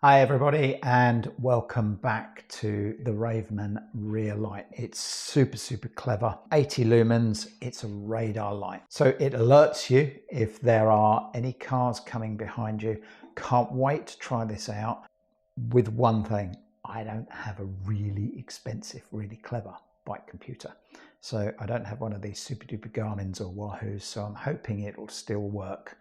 Hi everybody and welcome back to the Ravemen rear light. It's super clever. 80 lumens, it's a radar light. So it alerts you if there are any cars coming behind you. Can't wait to try this out. With one thing, I don't have a really expensive, really clever bike computer. So I don't have one of these super duper Garmin's or Wahoos, so I'm hoping it'll still work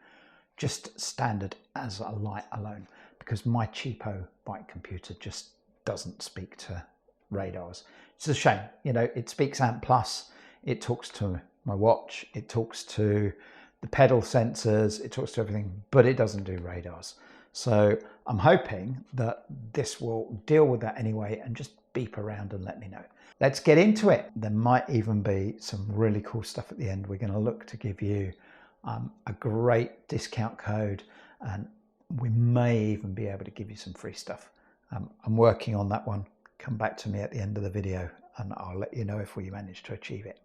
just standard as a light alone, because my cheapo bike computer just doesn't speak to radars. It's a shame, you know. It speaks ANT+, it talks to my watch, it talks to the pedal sensors, it talks to everything, but it doesn't do radars. So I'm hoping that this will deal with that anyway and just beep around and let me know. Let's get into it. There might even be some really cool stuff at the end. We're going to look to give you a great discount code, and we may even be able to give you some free stuff. I'm working on that one. Come back to me at the end of the video and I'll let you know if we manage to achieve it.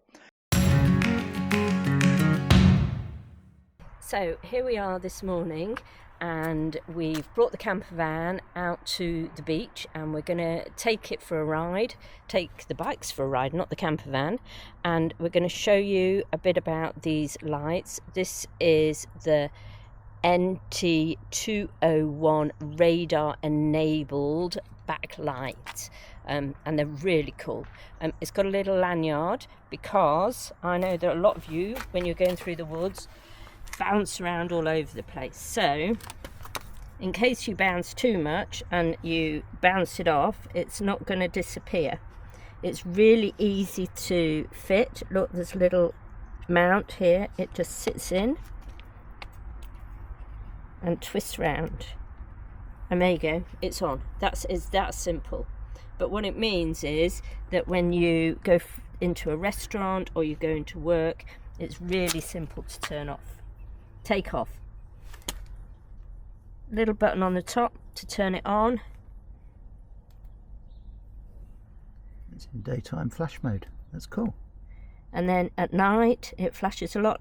So here we are this morning, and we've brought the camper van out to the beach, and we're going to take it for a ride, take the bikes for a ride, not the camper van, and we're going to show you a bit about these lights. This is the NT201 radar enabled backlight, and they're really cool. It's got a little lanyard because I know that a lot of you, when you're going through the woods, bounce around all over the place. So in case you bounce too much and you bounce it off, it's not going to disappear. It's really easy to fit. Look, there's a little mount here. It just sits in and twists round, and there you go, it's on. It's that simple. But what it means is that when you go into a restaurant or you go into work, it's really simple to turn off, take off. Little button on the top to turn it on. It's in daytime flash mode. That's cool. And then at night it flashes a lot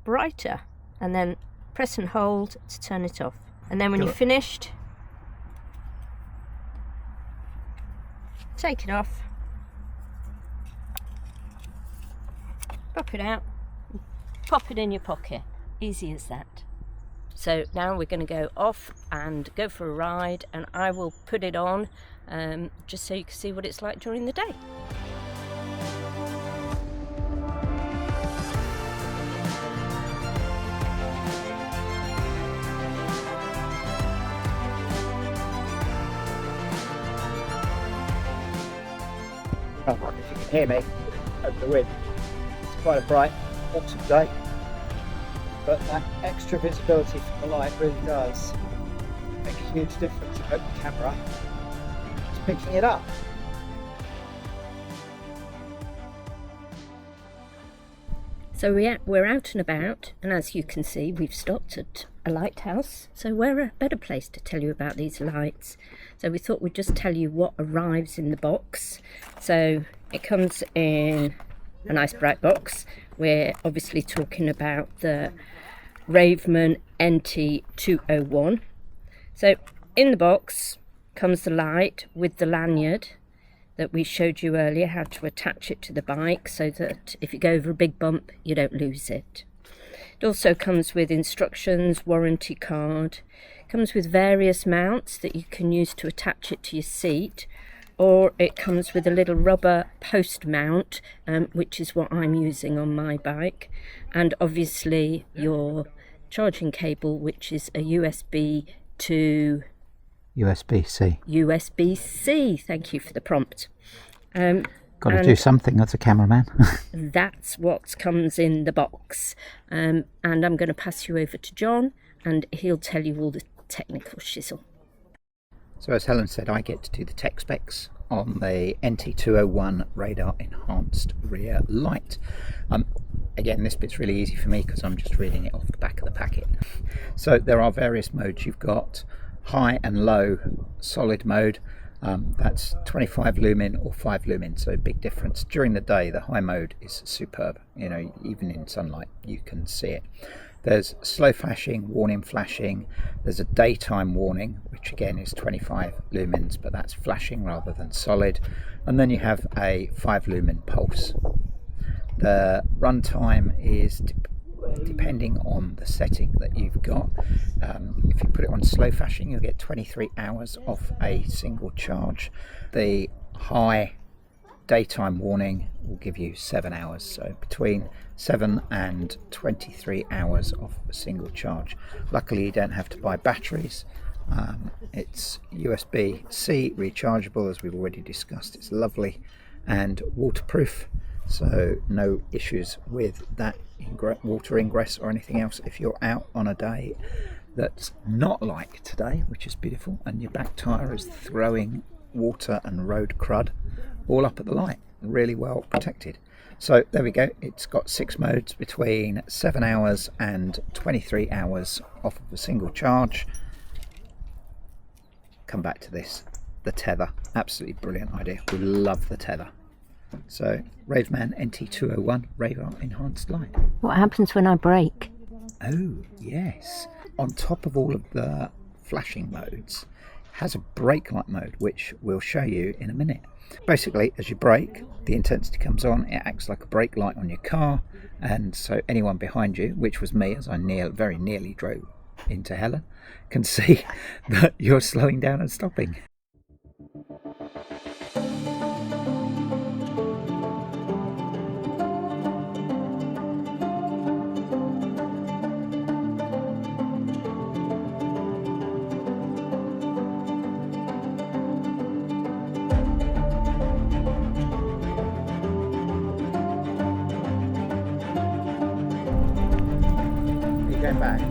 brighter, and then press and hold to turn it off. And then when you're finished, take it off, pop it out, pop it in your pocket. Easy as that. So now we're going to go off and go for a ride, and I will put it on just so you can see what it's like during the day. Oh, if you can hear me over the wind, it's quite a bright autumn day, but that extra visibility from the light really does make a huge difference. I hope the camera is picking it up. So we're out and about, and as you can see, we've stopped at a lighthouse. So where a better place to tell you about these lights? So we thought we'd just tell you what arrives in the box. So it comes in a nice bright box. We're obviously talking about the Ravemen NT201. So in the box comes the light with the lanyard that we showed you earlier, how to attach it to the bike so that if you go over a big bump, you don't lose it. It also comes with instructions, warranty card. It comes with various mounts that you can use to attach it to your seat, or it comes with a little rubber post mount, which is what I'm using on my bike, and obviously your charging cable, which is a USB to USB-C. USB-C, thank you for the prompt. Got to do something as a cameraman. That's what comes in the box. And I'm going to pass you over to John, and he'll tell you all the technical shizzle. So as Helen said, I get to do the tech specs on the NT201 radar enhanced rear light. Again, this bit's really easy for me because I'm just reading it off the back of the packet. So there are various modes. You've got high and low solid mode. That's 25 lumen or 5 lumen, so big difference. During the day, the high mode is superb. You know, even in sunlight, you can see it. There's slow flashing, warning flashing. There's a daytime warning, which again is 25 lumens, but that's flashing rather than solid. And then you have a 5 lumen pulse. The runtime is depending on the setting that you've got. If you put it on slow flashing, you'll get 23 hours off a single charge. The high daytime warning will give you 7 hours, so between 7 and 23 hours off a single charge. Luckily you don't have to buy batteries. It's USB-C rechargeable, as we've already discussed. It's lovely and waterproof, so no issues with that water ingress or anything else if you're out on a day that's not like today, which is beautiful, and your back tyre is throwing water and road crud all up at the light. Really well protected. So there we go, it's got 6 modes between 7 hours and 23 hours off of a single charge. Come back to this, the tether, absolutely brilliant idea. We love the tether. So Ravemen NT201 radar enhanced light. What happens when I brake? Oh yes, on top of all of the flashing modes has a brake light mode, which we'll show you in a minute. Basically, as you brake, the intensity comes on, it acts like a brake light on your car, and so anyone behind you, which was me as I very nearly drove into Helen, can see that you're slowing down and stopping. Going back.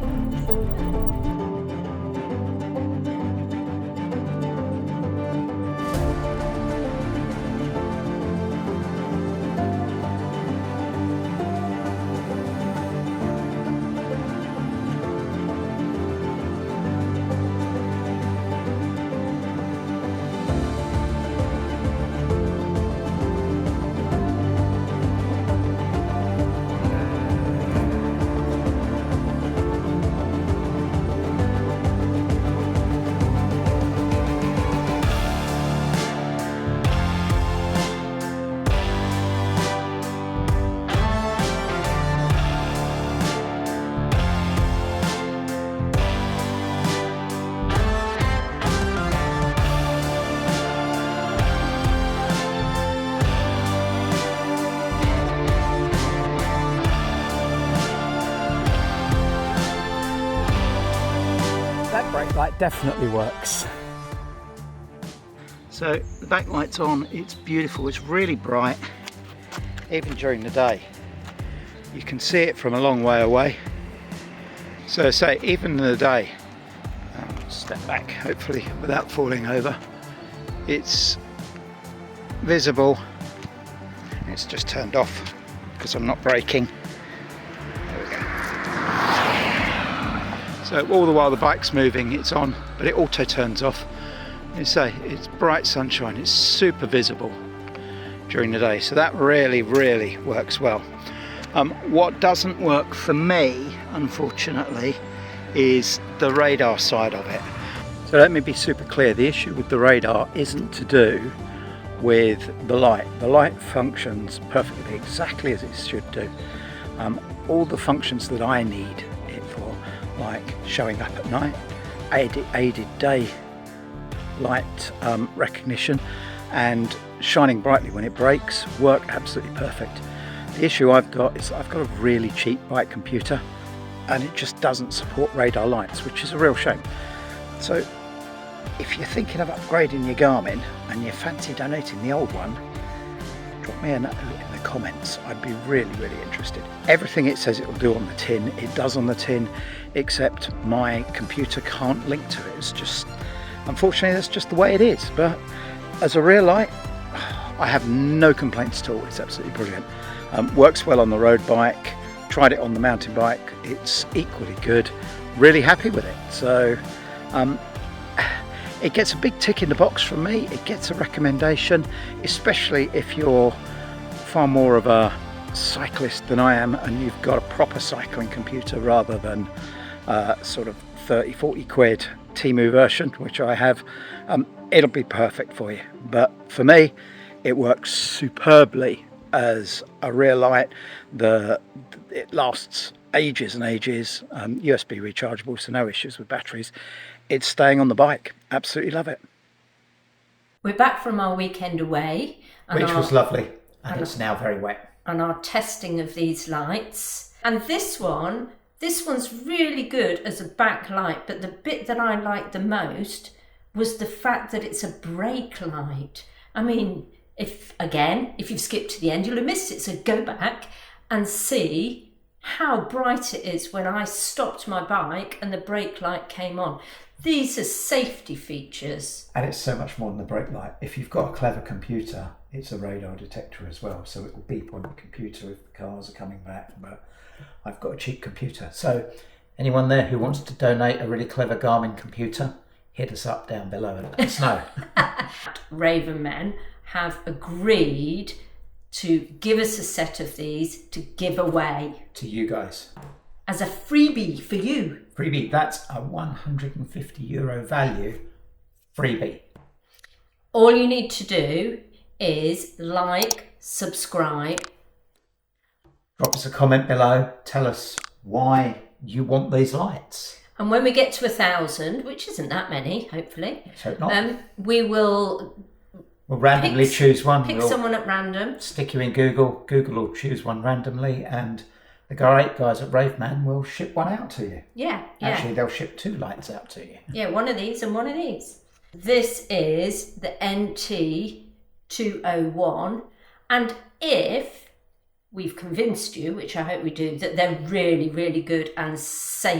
That brake light definitely works. So the backlight's on, it's beautiful, it's really bright, even during the day. You can see it from a long way away. So say even in the day, step back hopefully without falling over, it's visible. It's just turned off because I'm not braking. So all the while the bike's moving, it's on, but it auto turns off. You say it's bright sunshine, it's super visible during the day, so that really works well. What doesn't work for me, unfortunately, is the radar side of it. So let me be super clear, the issue with the radar isn't to do with the light. The light functions perfectly, exactly as it should do. All the functions that I need it for, like showing up at night, aided day light recognition, and shining brightly when it brakes, work absolutely perfect. The issue I've got is I've got a really cheap bike computer and it just doesn't support radar lights, which is a real shame. So if you're thinking of upgrading your Garmin and you fancy donating the old one, drop me a note in the comments. I'd be really interested. Everything it says it will do on the tin, it does on the tin, except my computer can't link to it. It's just, unfortunately, that's just the way it is. But as a rear light, I have no complaints at all. It's absolutely brilliant. Works well on the road bike, tried it on the mountain bike, it's equally good, really happy with it. So it gets a big tick in the box from me, it gets a recommendation, especially if you're far more of a cyclist than I am and you've got a proper cycling computer rather than sort of 30-40 quid Temu version, which I have, it'll be perfect for you. But for me, it works superbly as a rear light. It lasts ages and ages, USB rechargeable, so no issues with batteries. It's staying on the bike. Absolutely love it. We're back from our weekend away, Which was lovely, and it's now very wet. And our testing of these lights. And this one's really good as a backlight, but the bit that I liked the most was the fact that it's a brake light. I mean, if you've skipped to the end, you'll have missed it, so go back and see how bright it is when I stopped my bike and the brake light came on. These are safety features. And it's so much more than the brake light. If you've got a clever computer, it's a radar detector as well, so it will beep on the computer if the cars are coming back. But I've got a cheap computer. So anyone there who wants to donate a really clever Garmin computer, hit us up down below and let us know. Ravemen have agreed to give us a set of these to give away. To you guys. As a freebie for you. Freebie, that's a €150 value freebie. All you need to do is like, subscribe. Drop us a comment below. Tell us why you want these lights. And when we get to 1,000, which isn't that many, hopefully, let's hope not. We'll randomly choose one. Pick someone at random. Stick you in Google. Google will choose one randomly, and the great guys at Ravemen will ship one out to you. Yeah. Actually, they'll ship 2 lights out to you. Yeah, one of these and one of these. This is the NT201, and if we've convinced you, which I hope we do, that they're really, really good and so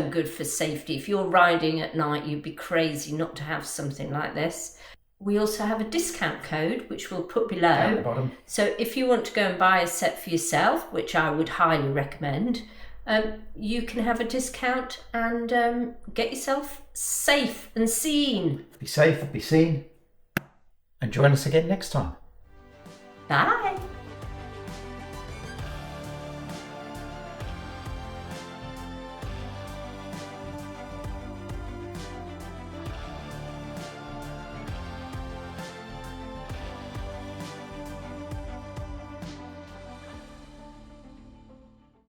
good for safety. If you're riding at night, you'd be crazy not to have something like this. We also have a discount code, which we'll put below. Down the bottom. So if you want to go and buy a set for yourself, which I would highly recommend, you can have a discount and get yourself safe and seen. Be safe, be seen, and join us again next time. Bye.